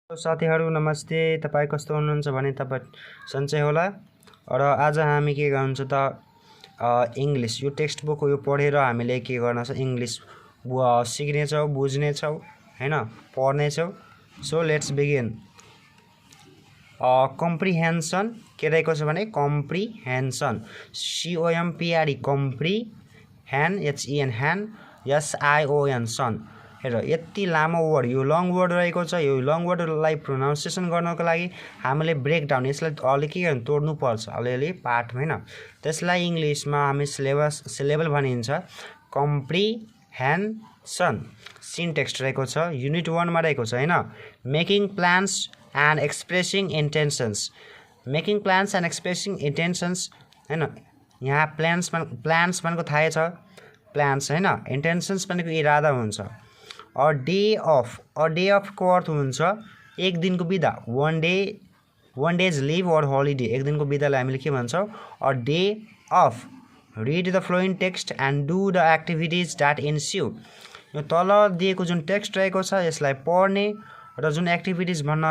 साथीहरु नमस्ते। तपाई कस्तो हुनुहुन्छ भने तपाई सन्चै होला। र आज हामी के गर्नुहुन्छ त इंग्लिश यो टेक्स्ट बुक यो पढेर हामीले के गर्न छ इंग्लिश सिक्ने छौ, बुझ्ने छौ, हैन, पढ्ने छौ। So let's begin. कम्प्रिहेन्सन के रहेको छ भने कम्प्रिहेन्सन COMPRE कम्प्रिहेन HEN हैन SION सन। हेर यति लामो वर्ड यो लङ वर्ड रहेको छ। यो लङ वर्डलाई प्रोनाउन्सिएसन गर्नको लागि हामीले ब्रेक डाउन यसलाई अलि के गर्नु तोड्नु पर्छ अलिअलि पार्ट हैन। त्यसलाई इंग्लिशमा हामी सिलेबल भनिन्छ। कम्प्रिहेन्सन सिन्टेक्स रहेको छ युनिट 1 मा रहेको छ हैन। Making plans and expressing intentions. Making plans and expressing intentions हैन। यहाँ प्लान्स भनेको थाहै छ प्लान्स हैन। इन्टेन्सन्स भनेको इरादा हुन्छ। अ डे अफ को अर्थ हुन्छ एक दिनको बिदा। One day's leave or holiday एक दिनको बिदालाई हामीले के भन्छौं a day off. Read the following text and do the activities that ensue. यो तल दिएको जुन टेक्स्ट रहेको छ यसलाई पढ्ने र जुन एक्टिभिटीज भन्न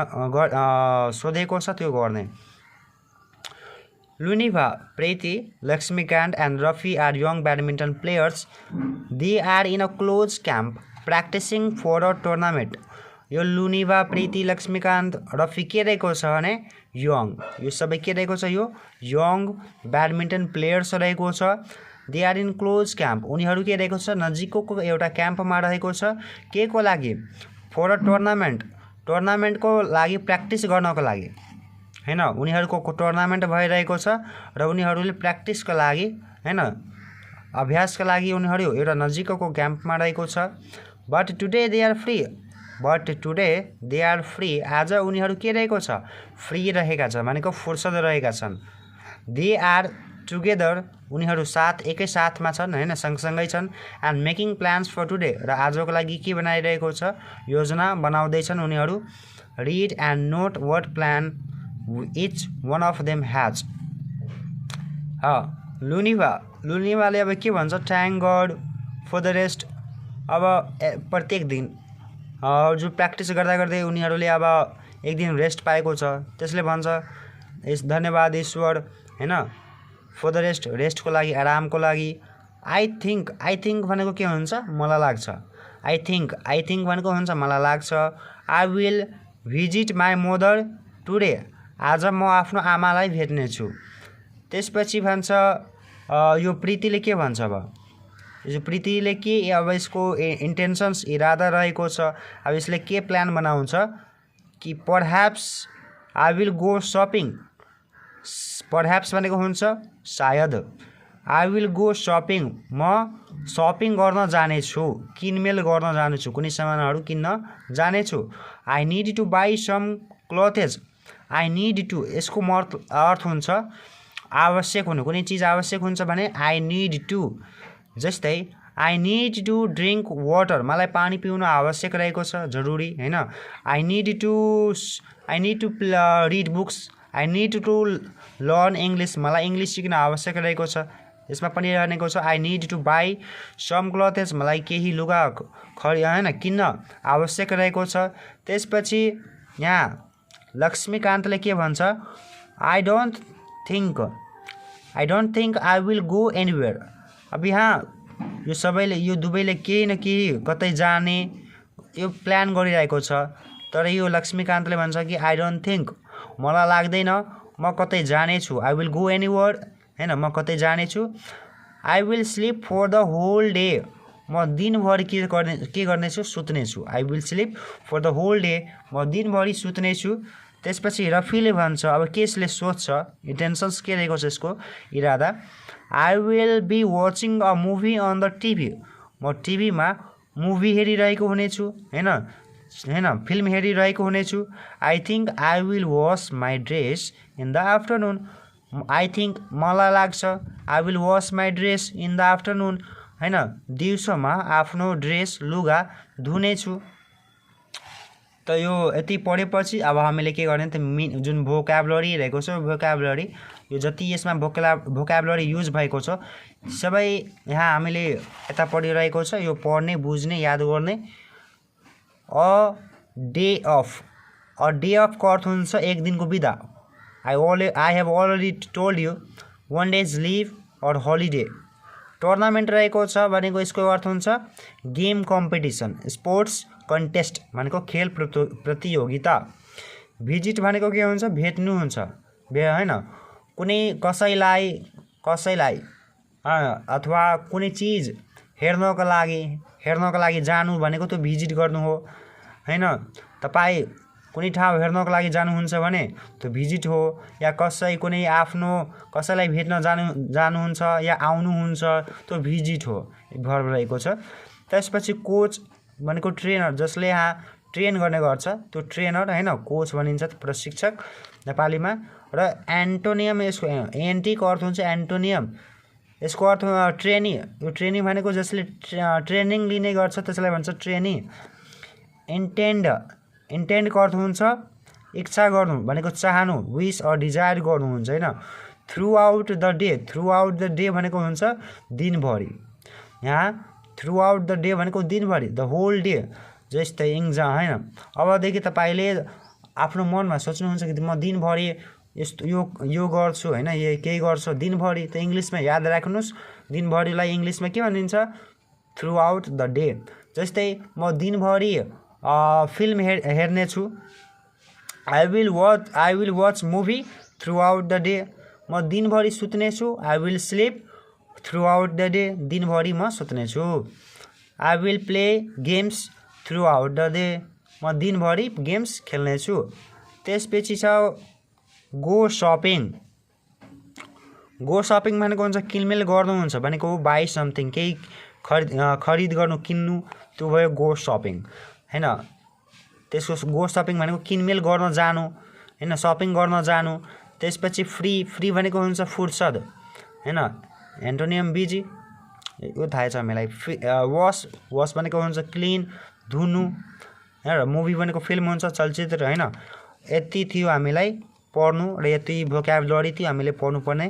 सोधेको छ त्यो गर्ने। Luniva, Preeti, Lakshmikant and Rafi are young badminton players. They are in a closed camp practicing for a tournament. यो लुनिभा, प्रीति, लक्ष्मीकान्त, रफी के रहेको छ भने यङ। यो सबै के रहेको छ यो यङ ब्याडमिन्टन प्लेयर्स रहेको छ। They are in close camp उनीहरू के रहेको छ नजिकको एउटा क्याम्पमा रहेको छ। के को लागि फर अ टुर्नामेन्टको लागि प्र्याक्टिस गर्नको लागि हैन। उनीहरुको टुर्नामेन्ट भइरहेको छ र उनीहरुले प्र्याक्टिसको लागि हैन अभ्यासको लागि उनीहरु एउटा नजिकको क्याम्पमा रहेको छ। But today they are free आज उनीहरु के रहेको छ फ्री रहेका छ भनेको फुर्सद रहेका छन्। दे आर टुगेदर उनीहरु साथ एकै साथमा छन् हैन सँगसँगै छन्। And making plans for today र आजको लागि के बनाइरहेको छ योजना बनाउँदै छन् उनीहरु। Read and note what plan each one of them has। लुनिभाले अब के भन्छ thank God for the rest. अब प्रत्येक दिन जो प्र्याक्टिस गर्दा गर्दै उनीहरुले अब एक दिन रेस्ट पाएको छ त्यसले भन्छ धन्यवाद ईश्वर हैन फर द रेस्टको लागि आरामको लागि। आई थिंक भनेको के हुन्छ मलाई लाग्छ। आई थिंक भनेको हुन्छ मलाई लाग्छ। I will visit my mother today आज म आफ्नो आमालाई भेट्ने छु। त्यसपछि भन्छ यो प्रीतिले के भन्छ अब यो प्रीतिले के अब यसको इन्टेन्सन्स इरादा रहेको छ। अब यसले के प्लान बनाउँछ कि परह्याप्स आई विल गो शपिङ। परह्याप्स भनेको हुन्छ सायद। आई विल गो शपिङ म शपिङ गर्न जाने छु किनमेल गर्न जाने छु कुनै सामानहरु किन्न जाने छु। I need to buy some clothes. I need to यसको अर्थ हुन्छ आवश्यक हुनु कुनै चीज आवश्यक हुन्छ भने आई नीड टु। जस्तै I need to drink water मलाई पानी पिउन आवश्यक रहेको छ जरुरी हैन। I need to read books. I need to learn English मलाई इंग्लिश सिक्न आवश्यक रहेको छ। यसमा पनि रहेको छ I need to buy some clothes मलाई केही लुगा हैन किन्न आवश्यक रहेको छ। त्यसपछि यहाँ लक्ष्मीकान्तले के भन्छ I don't think I will go anywhere. अब यहाँ यो सबैले यो दुवैले केही न केही कतै जाने यो प्लान गरिरहेको छ। तर यो लक्ष्मीकान्तले भन्छ कि आई डोन्ट थिंक मलाई लाग्दैन म कतै जाने छु। आई विल गो एनीवेयर हैन म कतै जाने छु। I will sleep for the whole day म दिनभरि के गर्ने छु सुत्ने छु। I will sleep for the whole day म दिनभरि सुत्ने छु। त्यसपछि रफीले भन्छ अब केसले सोध्छ इन्टेन्सन्स के रहेको छ यसको इरादा। I will be watching a movie on the TV म टिभीमा मुभी हेरिरहेको हुनेछु हैन फिल्म हेरिरहेको हुनेछु। I think I will wash my dress in the afternoon. I think मलाई लाग्छ I will wash my dress in the afternoon हैन दिउँसोमा आफ्नो ड्रेस लुगा धुनेछु। त यो यति पढेपछि अब हामीले के गर्ने त जुन भोक्याबुलरी रहेको छ भोक्याबुलरी यो जति यसमा भोक्याबुलरी युज भएको छ सबै यहाँ हामीले यता पढिरहेको छ यो पढ्ने बुझ्ने याद गर्ने। A day off a day अफको अर्थ हुन्छ एक दिनको बिदा। I have already told you one day's leave or holiday. Tournament रहेको छ भनेको यसको अर्थ हुन्छ गेम कम्पिटिसन, स्पोर्ट्स कन्टेस्ट भनेको खेल प्रतियोगिता। भिजिट भनेको के हुन्छ भेट्नु हुन्छ हैन, कुनै कसैलाई अथवा कुनै चिज हेर्नको लागि जानु भनेको त्यो भिजिट गर्नु हो हैन। तपाईँ कुनै ठाउँ हेर्नको लागि जानुहुन्छ भने त्यो भिजिट हो। या कसैलाई भेट्न जानुहुन्छ या आउनुहुन्छ त्यो भिजिट हो, भर्ब रहेको छ। त्यसपछि कोच भनेको ट्रेनर, जसले यहाँ ट्रेन गर्ने गर्छ त्यो ट्रेनर हैन, कोच भनिन्छ प्रशिक्षक नेपालीमा। र एन्टोनियम, यसको एन्टीको अर्थ हुन्छ एन्टोनियम, यसको अर्थ ट्रेनी। यो ट्रेनी भनेको जसले ट्रेनिङ लिने गर्छ त्यसलाई भन्छ ट्रेनी। इन्टेन्डको अर्थ हुन्छ इच्छा गर्नु भनेको चाहनु, विश अर डिजायर गर्नु हुन्छ हैन। थ्रु आउट द डे भनेको हुन्छ दिनभरि। यहाँ थ्रु आउट द डे भनेको दिनभरि, द होल डे, जस्तै इक्जाम हैन। अबदेखि तपाईँले आफ्नो मनमा सोच्नुहुन्छ कि म दिनभरि यस्तो यो गर्छु हैन, केही गर्छु दिनभरि। त इङ्ग्लिसमा याद राख्नुहोस्, दिनभरिलाई इङ्ग्लिसमा के भनिन्छ थ्रु आउट द डे। जस्तै म दिनभरि फिल्म हेर्नेछु, I will watch movie throughout the day. म दिनभरि सुत्नेछु, I will sleep throughout the day, दिनभरि म सुत्नेछु। I will play games throughout the day, म दिनभरि गेम्स खेल्नेछु। त्यसपछि छ गो सपिङ भनेको हुन्छ किनमेल गर्नुहुन्छ भनेको बाई समथिङ, केही खरिद गर्नु, किन्नु, त्यो भयो गो सपिङ हैन। त्यसको गो सपिङ भनेको किनमेल गर्न जानु हैन, सपिङ गर्न जानु। त्यसपछि फ्री भनेको हुन्छ फुर्सद हैन, एन्टोनियम बिजी, यो थाहा छ हामीलाई। वास भनेको हुन्छ क्लिन, धुनु र मुभी भनेको फिल्म हुन्छ, चलचित्र हैन। यति थियो हामीलाई पढ्नु र यति भोक्याबुलरी थियो हामीले पढ्नुपर्ने।